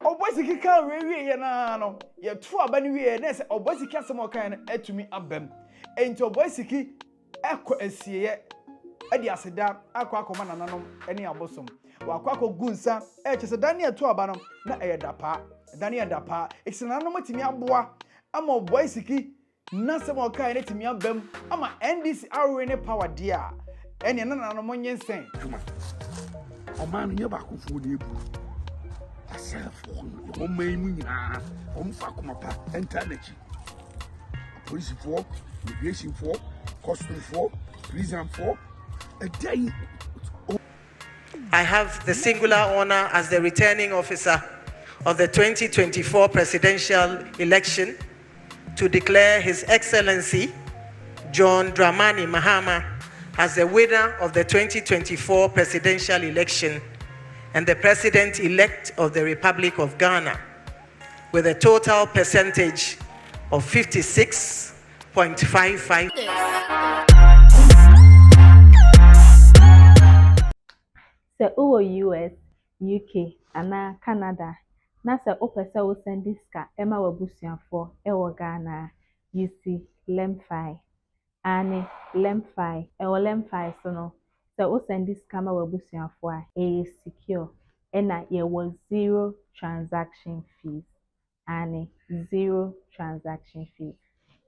Oboy Siki kan we na no ye to abani we na se Oboy Siki asem kan na atumi abam enti Oboy Siki ekọ asieye edi aseda akọ akoma nananom ene abosom wakọ gunsa chese Daniel to aba no na eyedapa Daniel dapa eksinananom atimi aboa ama Oboy Siki na se mo kan na timi abam ama NDC awe ne power dia ene nananom nyensen Oman nye ba ko fu de bu asef o mai mu nyina o mfa koma pa internet police for immigration for custom for prison for a day. I have the singular honor as the returning officer of the 2024 presidential election to declare His Excellency John Dramani Mahama as the winner of the 2024 presidential election and the president-elect of the Republic of Ghana with a total percentage of 56.55%. Se uwo US, UK, ana Canada, na se opesa wo send ska ema wabusuafo ewo Ghana, UC Lemfi. Ane Lemfi, ewo Lemfi so no, se wo send ska ma wabusuafo a secure, ena ye was 0 transaction fees. Ane 0 transaction fees.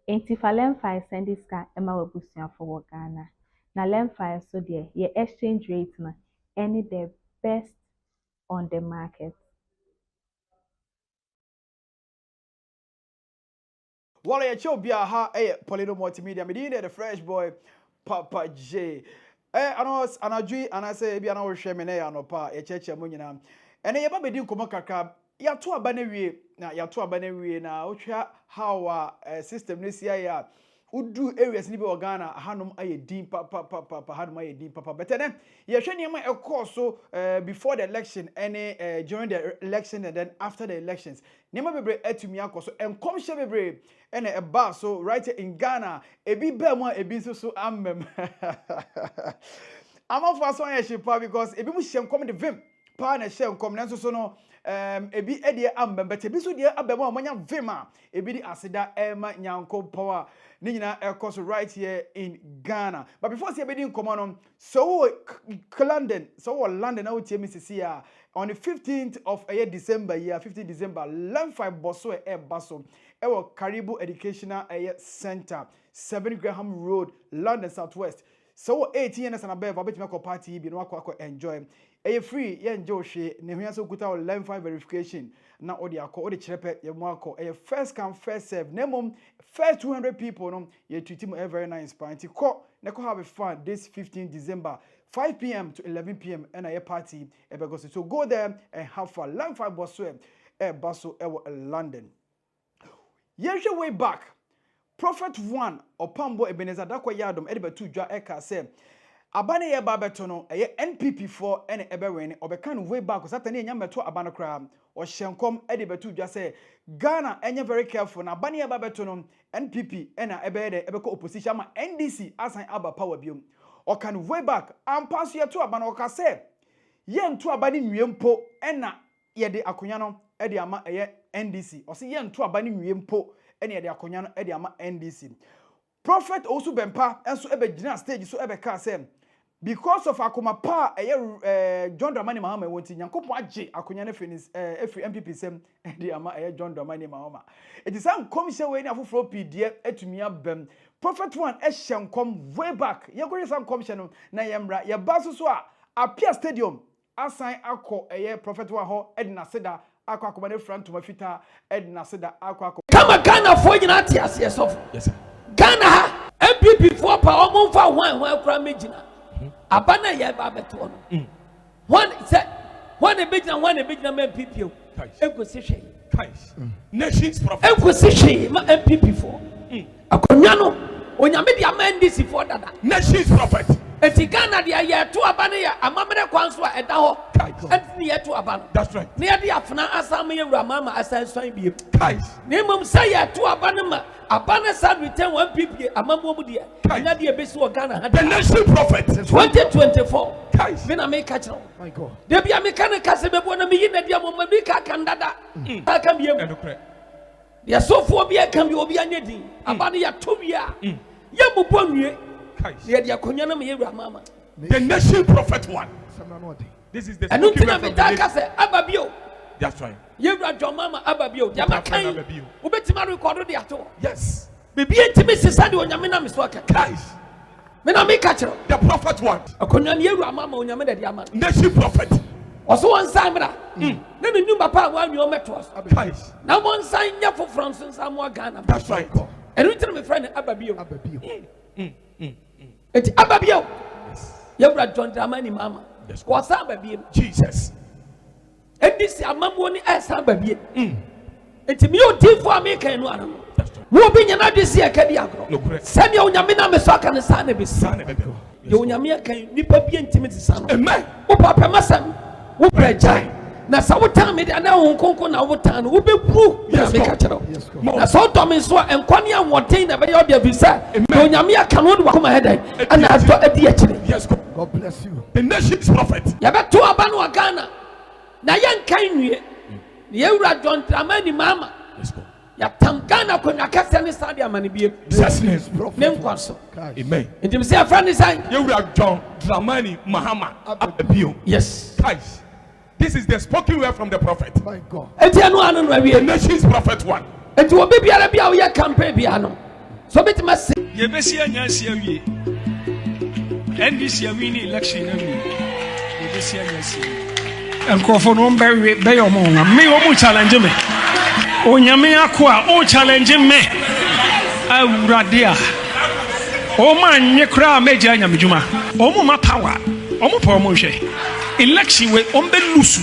Enti fa Lemfi send ska ema wabusuafo wo Ghana. Na Lemfi so de ye exchange rate na any the best on the market. Wala ya chow biya ha Poleeno Multimedia. Medine the fresh boy Papa J. Anajui anase bi ana wo hwe me na ya no pa ye cheche mo nyina. Ene ye ba bedi nkomo kakra ya to aba na wie na wo hwa how system ne sia ya udu areas ni be Ghana hanom aye din papa hanom aye din papa but then ye hwe niam e course so before the election any during the election and then after the elections niam bebre atumi akoso enkom hye bebre ene e ba so right in Ghana ebi ba mu ebi so amem amafo so ye hye because ebi mu hye enkom de vim pa na hye enkom nanso so no ebi edie amem but ebi so die abem a manya vim a ebi di aseda ema nyanko power ni nyina ekoso right here in Ghana. But before say ebedi nkomo no so London na wotie misisi a on the 15th of December 15th December Lemfi boso baso ewo Karibu Educational Center 7 Graham Road London Southwest. So 18 years and above abetime ko party bi no akọ enjoy free ye enjoy hwe ne hua so kuta Lemfi verification na odi akọ chirepe ye mu akọ first come first serve nemom first 200 people no ye treat him very nice party ko ne ko have fun this 15th December 5 p.m. to 11 p.m. and a party so go there and have fun. Lemfi boso baso London. Years way back Prophet 1 Opambo Ebenezer dakwa yadom edibetu dwa eka se abane ye babeto no NPP4 ene ebewene obekan way back satani enya meto abane kra o hyenkom edibetu dwa se Ghana enye very careful na abane ye babeto no NPP ena ebeko opposition ama NDC asan aba power biom o kan way back ampaso ye to abane o ka se ye nto abane nwiempo ena ye de akonya no ede ama NDC o se ye nto abane nwiempo ene de akonya no ede ama NDC. Prophet also bempa enso ebegina stage so ebeka say because of akoma pa John Dramani Mahama wonti nyankopon age akonya no finis every MPP sem ede ama John Dramani Mahama. It is an commission we ni afoforo pidie atumi abam. Prophet 1 ehyenkom way back ye go san commission no na yemra ye baso so a apia stadium asan akọ Prophet 1 ho ede na seda akọ akoma ne front ma fita ede na seda akọ kama Ghana fo nyina ati ase so yes sir Ghana MPP for pa omo fa wan kura mejina abana ye ba beto no one say one e bejina MPP o ekosi hwe Nations prophet ekosi hwe ma MPP for akonya no onyame dia ma NDC for dada Nations prophet Eti Ghana dia ye to abane ya amamere kwanso a eda ho. Enti ye to abano. That's right. Ne ye afna asam ye wura mama asan swan biem. Guys. Ne mum say ye to abane ma abane sad return 1 pp amambo mu dia. Nya dia besi wo Ghana ha. The nation prophet 2024. Guys. Me na me catch no. My God. There be a mechanic kase bebo na me yi na dia mo ma bi ka kandada. Aka biem. There so for be can be obi anya din. Abane ya to bia. Ye bubo nwie. There dia konya na me ye wura mama. The nation prophet one. This is the spoken word from the Ababio. That's right. You got your mama Ababio. Yamakai. Ubetima record the ato. Yes. Baby intimacy sadi on Yamina Miswaka. Guys. Mena me catch the prophet one. A Konyan Yura mama on Yamina Yaman. Nation prophet. Also one Samra. Then the new papa one you met us. Guys. Now one sign ya for France and Samoa Ghana. That's right. And we tell my friend Ababio. It's Ababio. You got John Dramani mama. What's Ababio? Jesus. NDC amamoni esa babie enti me odi for America no ano wo bi nyana disi akadi agro sani onyame na meso aka ne sa na be sa ye onyame aka nipa bi ntimi tisa no amen wo papa masam wo brejai na sa wo tan me na wo konko na wo tan wo be pu na me ka kero na so to me so enkwane awoten na be ye odia bisa onyame aka no de wakoma hedai ana ato adi akire. Yes, God bless you. The nation's prophet ya beto aba no Ghana na yankai nwie ye wura John Dramani mama. Let's go. Ya tamkana kwa kasa ni sadi amani bie Jesus prophet nenkwaso amen nti me say afra ni sai ye wura John Dramani Mahama Abio. Yes, guys, this is the spoken word from the prophet. My God. Enti anu anu no The nation's prophet one. Enti obi biara bia wo ye campaign bia no so beti ma se ye besi anya sia wie NDC win election na mi ye besi anya sia enkrofo no be yo mo me o mu challenge me onyame akwa o challenge me awurade a o ma nye kra meje anya medjuma o mu ma power o mu power mo hwe election we o be lusu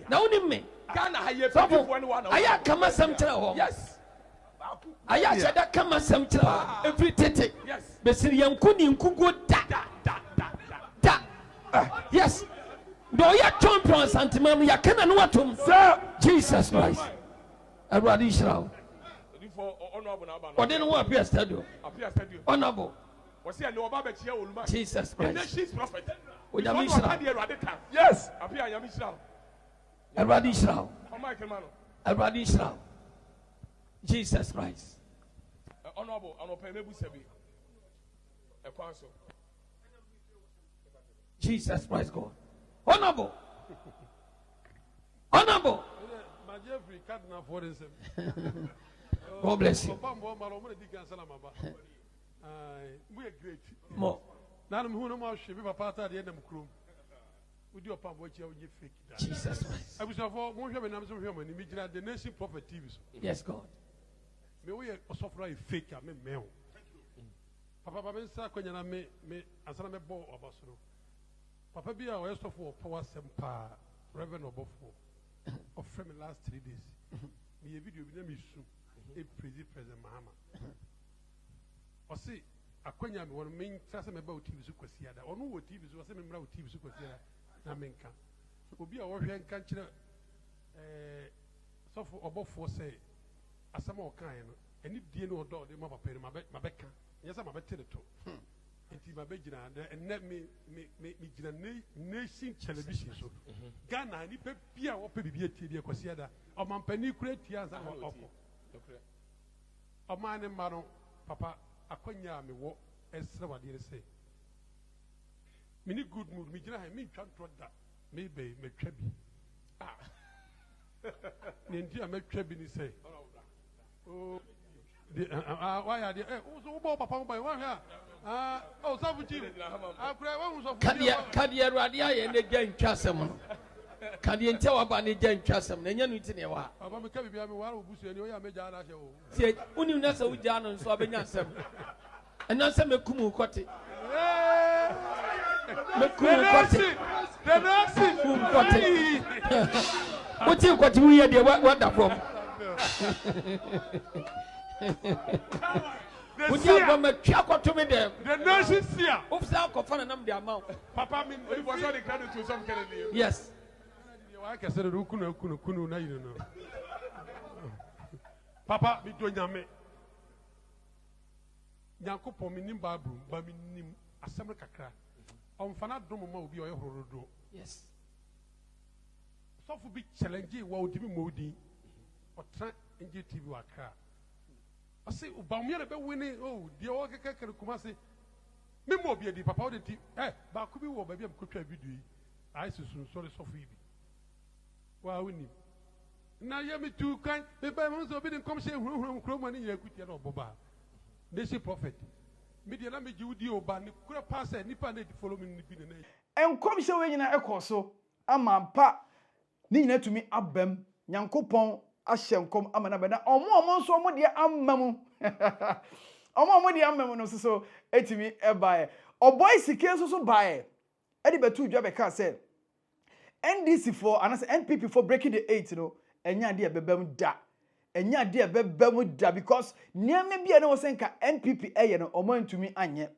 na woni me Ghana haye people one aya kama sam tira ho. Yes. Aya cheda kama sam tira ho every tete. Yes. Besiri yanku ni nkugo da. Yes. Do ya champion santimam ya kana no atom. Sir Jesus Christ. Awurade Israel. Ode no wa appear stadium. Honorable. Jesus Christ. Yes. Awurade Israel. Awurade Israel. Jesus Christ. Honorable, Jesus Christ God. Honorable. Honorable. God bless you. More. Jesus Christ. Yes, God. Papa be our rest of power sempa Reverend Obofo of me last 3 days. Me a video with me soon. A President Mahama. Or see, a quenya me one main trust about TV Sukwasiada, or no TV, was a member of TV Sukwasiada, Namenka. Will be our Russian country. So for Obofo say, as some more kind, and if the no dog, they mama pay my becca. Yes, I'm a better too. Inti mabejina and let me nation television so Ghana ni pe bia wo pe bibia tie dia kwasi ada o man pani kura tia za o man ma no papa akonya me wo esre wade say me ni good mood me gina ha me twa ntro da me be me twa bi ni ntia me twa bi ni say oh why are they so papa boy why here oh, Sabuchi. Kadia Radia and the Jan Chasam. Kadia and Tawaba and Jan Chasam, and Yanutineva. I'm a cabby, I'm a wild bush, and you are Majana. Say, Ununasa with Jan and Swabinasam. And that's a Mekumu Kotti. What you got to hear? What from? Would you have a chuckle to me there? The nation seer. Oops, I'll go for the amount. Papa, it was only credit to some kind of name. Yes. I can say, Kunu, now you know. Papa, me do nyame. Nyanko po minim babu, ba minim asem kakra. Omfana dom ma obi oye horodo. Yes. So for be challenge wa odi mi modi. Otra nje TV wakra. I say ubamye na be wini oh dia o kekere kuma say me mo obi edi papa o de ti ba ku bi wo ba bi am kotwa video yi. I susun sorry so for ibi. Wa wini. Na ye me tu kan me ba mo so bi den kom say huru kro mani ya kutia na oboba. NDC prophet. Media na me jiwudi oba ni kura pass nipa na follow me ni bi na. Enkom hye we nyina ekoso amampa ni nyina tumi abam Nyankopon ahye nkom amana bana omo nso omo de amamu omo de amamu no so etimi ebae Oboy Siki so bae e de betu dwa be ka say NDC for and NPP for breaking the 8 no enya de bebam da enya de bebam da because niam bia na wo senka NPP eye no omo ntumi anye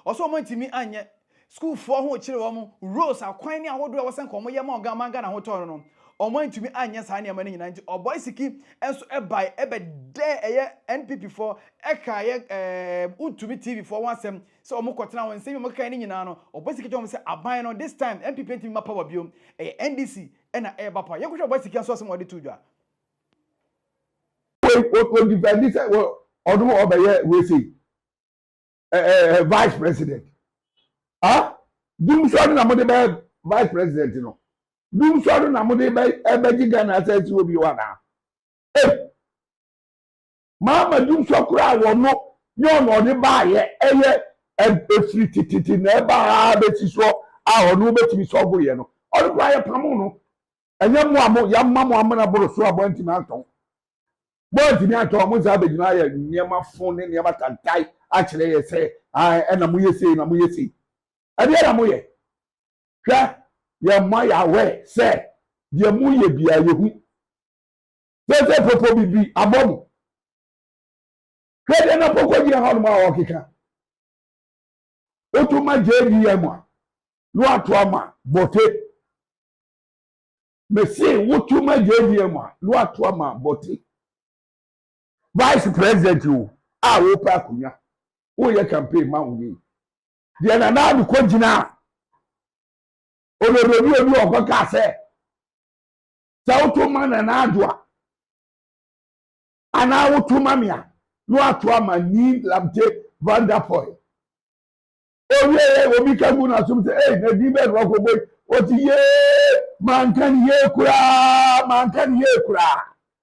oso omo ntumi anye school for ho kire wo mo rules akwan ni ahodo wo senka omo ye ma oga manga na ho toro no omo ntumi anye sa ne ma ni nyina nti Oboy Siki enso ebai ebe de eye NPP for eka ye utumi TV for wansem so omo kotena won nsem mo kan ni nyina no Oboy Siki jom say aban no this time NPP ntumi ma power biom NDC na eba pa ye kwhwe Oboy Siki enso asem odi to dwa we defend this odum obeye we say vice president dum so na mo de vice president no dum so na mo de ebeji Ghana say ti obi wa na mama dum so kura wo no nyo no de ba ye eye efri tititi na eba ha beti so a ono betimi so bo ye no onu kwa ye pamu no enye mo amo ya mamo amana boro so abonti ma anton bonti ni anton mo za begina ye niema fon ne niema tantai a kire ye se na mo ye se na mo ye se ade na mo ye hwa ye ma ya we se ye mo ye bia ye hu se popo bibi abomu hwa na poko gina ha no ma o kika otuma jebi ye mo no ato ama bote mesi wotuma jebi ye mo no ato ama bote vice president you wo pa kunya wo ye campaign ma wo ni de na na du ko gina olorobi obi okoka se sa wotuma na adua ana wotuma mia no ato ama ni lamte vanderpool obi kagu na sum say na di be ro ko boy oti ye man kan ye kura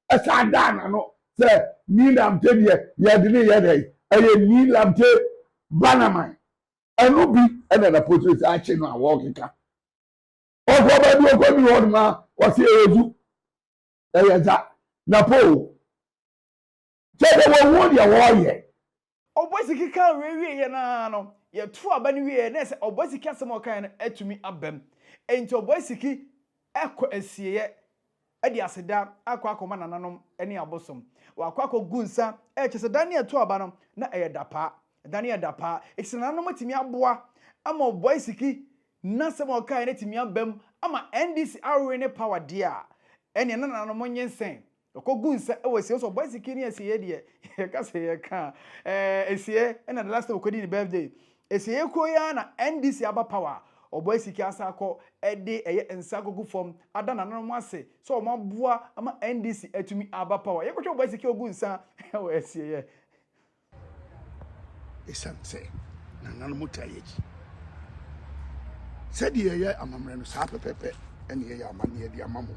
asa dana no say ni lamte de ye de ye dey eye ni lamte banaman anu bi ena na portrait ache no awo kika ogo ba bi ogo mi won ma o se ezu eye za na po che de wo de wo ye Oboy Siki ka rewie ye na no ye tu abani wie na se Oboy Siki asem o kan na atumi abam enti Oboy Siki ekọ asieye edi aseda akọ nananom eni abosom wakọ gunsa chese dani etu aba no na eye dapa dani edapa eksenanom atimi aboa ama Oboy Siki na sem o kan na atimi abam ama NDC awe ne power dia eni nananom nyensen okogunsa ewese so Oboy Siki ni asiye de ka se ye ka asiye na the last okodi ni birthday asiye ko ya na NDC aba power Oboy Siki asako ede eye ensagogu form adana nanom ase so o maboa ama NDC atumi aba power ye kwotwe Oboy Siki ogunsa ewo asiye esanse na nanom tayeji said ye amamre no sa pepepe ene ye amane de amamo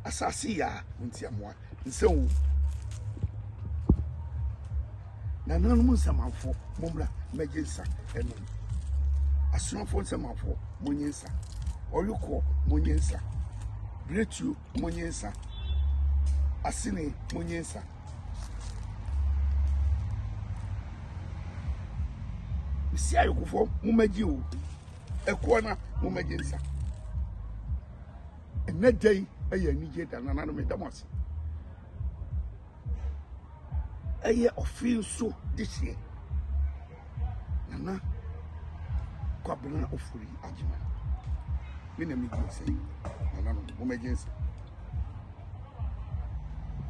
asasi ya ntiamwa nsewu na nanom nsamafo momra mejensa eno asonfo nsamafo monyensa oyuko monyensa bretu monyensa asine monyensa isi ayukufo mumaji o ekona mumajensa enedei eye nije da nanom edamos ɛyɛ ɔfe nso this year nana kwabena ofuri agima me na me go say nana no mo emergency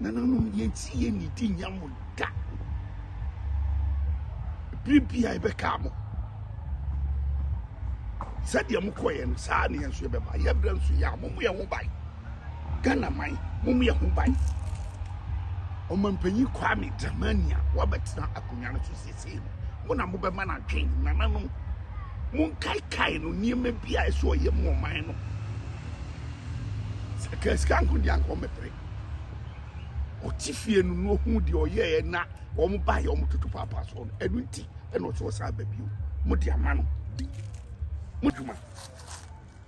nana no ye tie ni di nyamo da bibia ebe ka mo sadia mo koye no saa ne enso ebe ba ye bra nso ya mo ye ho bai Ghana man mo ye ho bai o mampanyi Kwame Dramania wabetina akonya no so sese mo na mo be ma na dwen nana no mun kai no niema bia eso ye mo man no skan ko dia ko mepre o tifie no no hu de oye na o mo ba ye o mo tutu papa so enu nti e no so sa ba bio mo dia ma no mo dwuma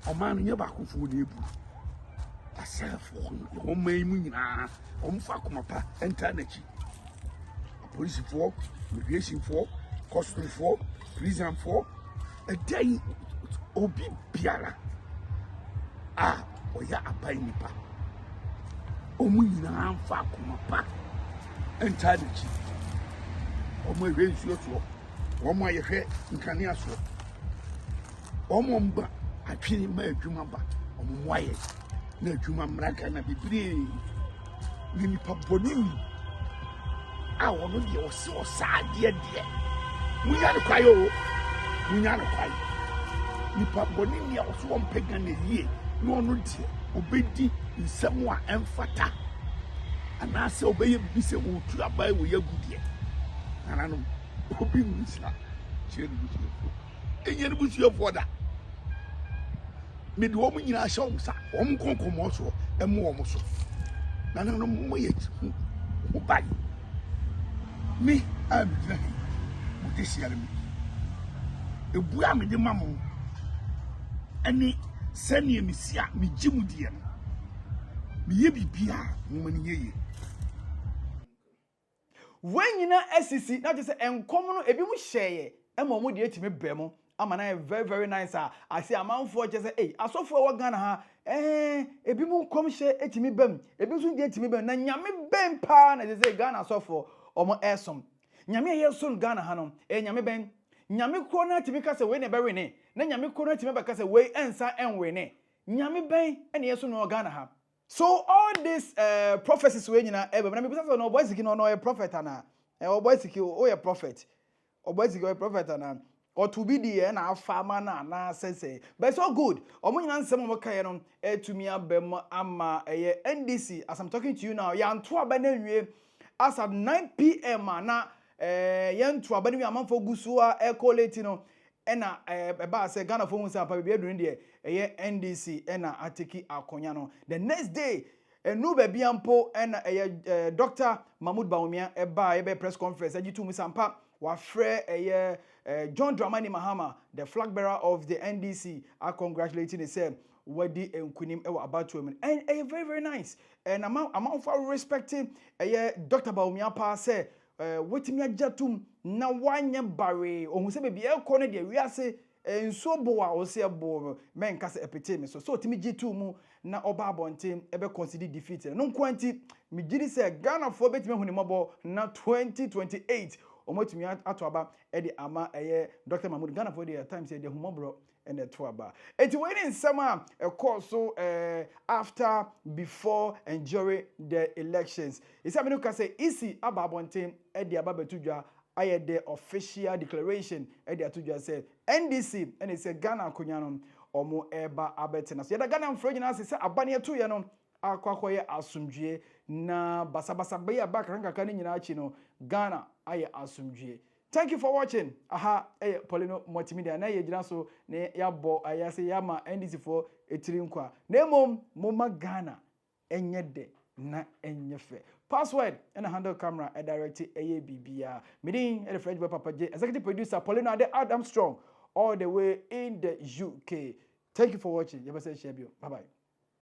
o man no nye ba ko fu de ebu asafo o man mu nyina o mo fa kuma pa enter na chi police for immigration for custom for prison for a day obi biara oya abai nipa omu nyina amfa kuma pa enter the chi omo ewe nsuo to omo ayehwe nkane aso omo mba atwini ma adwuma ba omo moaye na adwuma mraka na bibiri ni nipa bonini wono de o se o saade de munya no kwayo munya no kwayo nipa bonini o so mpega na yie no ono de obedi nsɛm a ɛmfata anaasɛ obɛyɛ bibi sɛ wotu abae wo yɛ gudie ananom obi nsa kyerɛ no busuafo ɛnyɛ no busuafo da mede wɔn nyinaa hyɛ wɔn sa wɔn nkɔnkɔmmɔ so ɛmo wɔn so nananom mo yɛ ho bae me a megyina he mode hyia no me ebu a mede ma mo ɛne sɛnea mesi a megye mu deɛ no meyɛ bibia mo mani yeye when you know SCC not just enkom no ebi mu hyeye ema mo de etimi bɛmo ama na very very nice I say amanfo je say asofo wa Ghana ha ebi mu nkom hye etimi bɛm ebi so de etimi bɛm na nyame bɛm pa na je say Ghana asofo omo ɛsom nyame ye so Ghana ha no nyame bɛm nyame kro na etimi ka say we na bɛwe ne na nyame kro na etimi ba ka say we ensa enwe ne nyame bɛm ene ye so no Ghana ha. So all these prophecies we nyina na me bisa no Oboy Siki no a prophet ana Oboy Siki o a prophet Oboy Siki o prophet ana or to be the na farmer na say but so good omo nyina nsem omo kae no etumi abem ama NDC as I'm talking to you now ya nto aba na nwie as at 9 p.m. na ya nto aba na amanfo gusu a collate no ena eba say Ghana for musa pa bia dun de NDC ena atiki akonya no the next day enu ba bia mpo ena Dr. Mahmoud Bawumia eba press conference agitu musampa wa frɛ John Dramani Mahama the flag bearer of the NDC are congratulating himself wadi enkunim ewa abatu men and very very nice and amount for respecting Dr. Bawumia pa say wetimi ajatum na wanye bare ohun se be ekɔ ne de wiase nso bo a o se bo men kase epeteme so timi gitu mu na oba abonte ebe consider defeat no kwanti mi giri se Ghana for betimi hunimobo na 2028 omotumi ato aba e ama Dr. Mahmoud Ghana for the time say the humobro and the toaba eti we in summer a course so after before and during the elections isa me no ka say isi aba abonte e de aba betudwa aye the official declaration e de atudwa say NDC and it say Ghana akonya no omo eba abetena so ya Ghana mfro nyina say abane to ye no akwakoye asumdwie na basabasa be ya bakanka ni nyina achi no Ghana aye asumdwie. Thank you for watching. Poleeno Multimedia na ye gina so ne ya bo ayase ya ma NDC for etiri nkwa na emom moma Ghana enye de na enye fe password and handle camera e direct bibia meeting the French boy Papa J executive producer Poleeno Ade Adam Strong all the way in the UK. Thank you for watching. You must say share. Bye bye.